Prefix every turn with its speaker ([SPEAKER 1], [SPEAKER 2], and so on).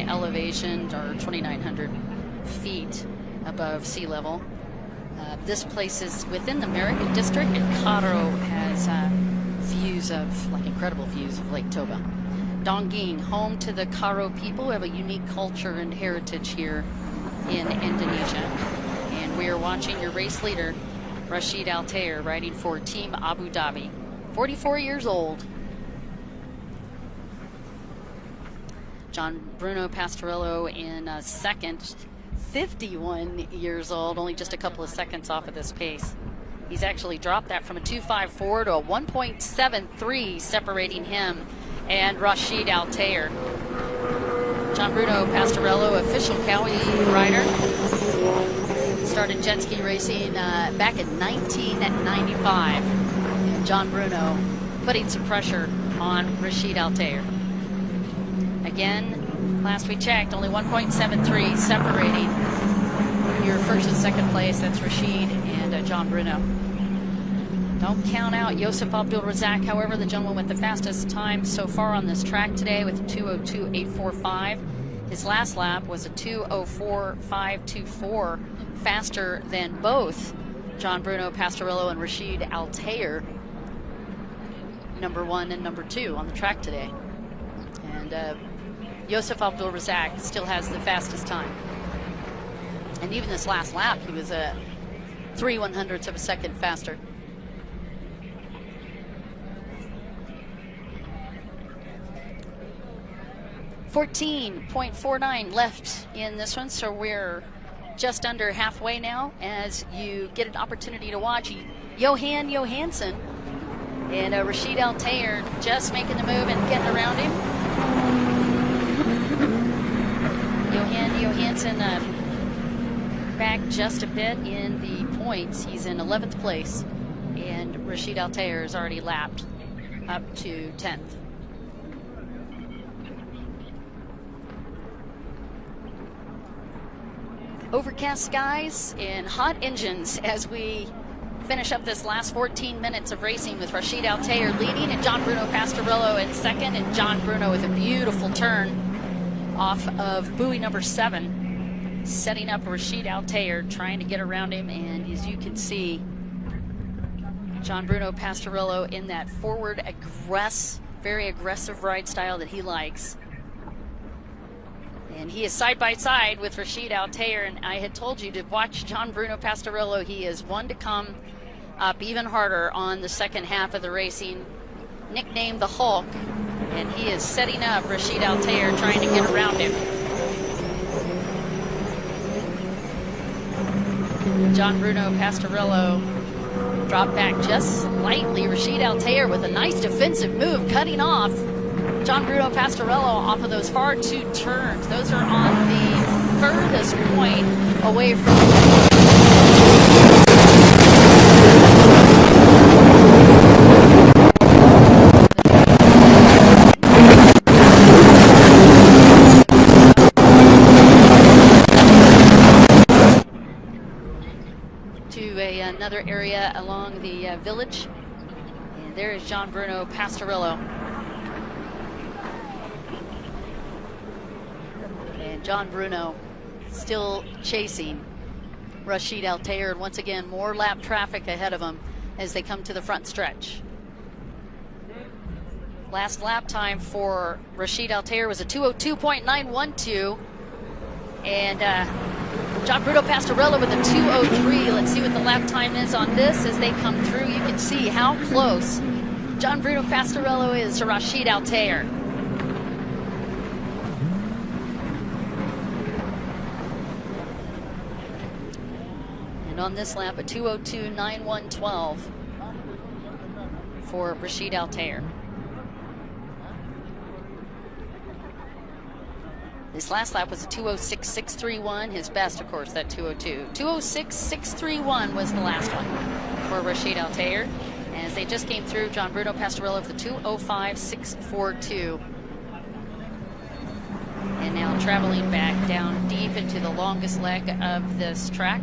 [SPEAKER 1] elevation, or 2,900 feet above sea level. This place is within the Merrick District, and Caro has views of, incredible views of Lake Toba. Dongging, home to the Caro people, who have a unique culture and heritage here in Indonesia. And we are watching your race leader, Rashid Al-Tayer, riding for Team Abu Dhabi, 44 years old. John Bruno Pastorello in second, 51 years old, only just a couple of seconds off of this pace. He's actually dropped that from a 2.54 to a 1.73, separating him and Rashid Al-Tayer. John Bruno Pastorello, official Cowie rider, started jet ski racing back in 1995. And John Bruno putting some pressure on Rashid Al-Tayer. Again, last we checked, only 1.73 separating your first and second place. That's Rashid and John Bruno. Don't count out Yosef Abdul Razak, however, the gentleman with the fastest time so far on this track today with 2:02.845. His last lap was a 2:04.524, faster than both John Bruno Pastorello and Rashid Al-Tayer, number 1 and number 2 on the track today. And Yosef Abdul Razak still has the fastest time. And even this last lap, he was a 3/100ths of a second faster. .49 left in this one, so we're just under halfway now as you get an opportunity to watch Johan Johansson and Rashid Al-Tayer just making the move and getting around him. Johan Johansson back just a bit in the points. He's in 11th place, and Rashid Al-Tayer is already lapped up to 10th. Overcast skies and hot engines as we finish up this last 14 minutes of racing with Rashid Al-Tayer leading and John Bruno Pastorello in second, and John Bruno with a beautiful turn off of buoy number 7, setting up Rashid Al-Tayer, trying to get around him. And as you can see, John Bruno Pastorello in that forward very aggressive ride style that he likes. And he is side by side with Rashid Al-Tayer, and I had told you to watch John Bruno Pastorello. He is one to come up even harder on the second half of the racing, nicknamed the Hulk, and he is setting up Rashid Al-Tayer, trying to get around him. John Bruno Pastorello dropped back just slightly. Rashid Al-Tayer with a nice defensive move, cutting off John Bruno Pastorello off of those far 2 turns. Those are on the furthest point away from to another area along the village. And there is John Bruno Pastorello. And John Bruno still chasing Rashid Al-Tayer, and once again more lap traffic ahead of him as they come to the front stretch. Last lap time for Rashid Al-Tayer was a 2:02.912, and John Bruno Pastorello with a 2:03. Let's see what the lap time is on this as they come through. You can see how close John Bruno Pastorello is to Rashid Al-Tayer. And on this lap, a 2:02.9112 for Rashid Al-Tayer. This last lap was a 2:06.631, his best, of course, that 2:02. 2:06.631 was the last one for Rashid Al-Tayer. As they just came through, John Bruno Pastorello with the 2:05.642. And now traveling back down deep into the longest leg of this track.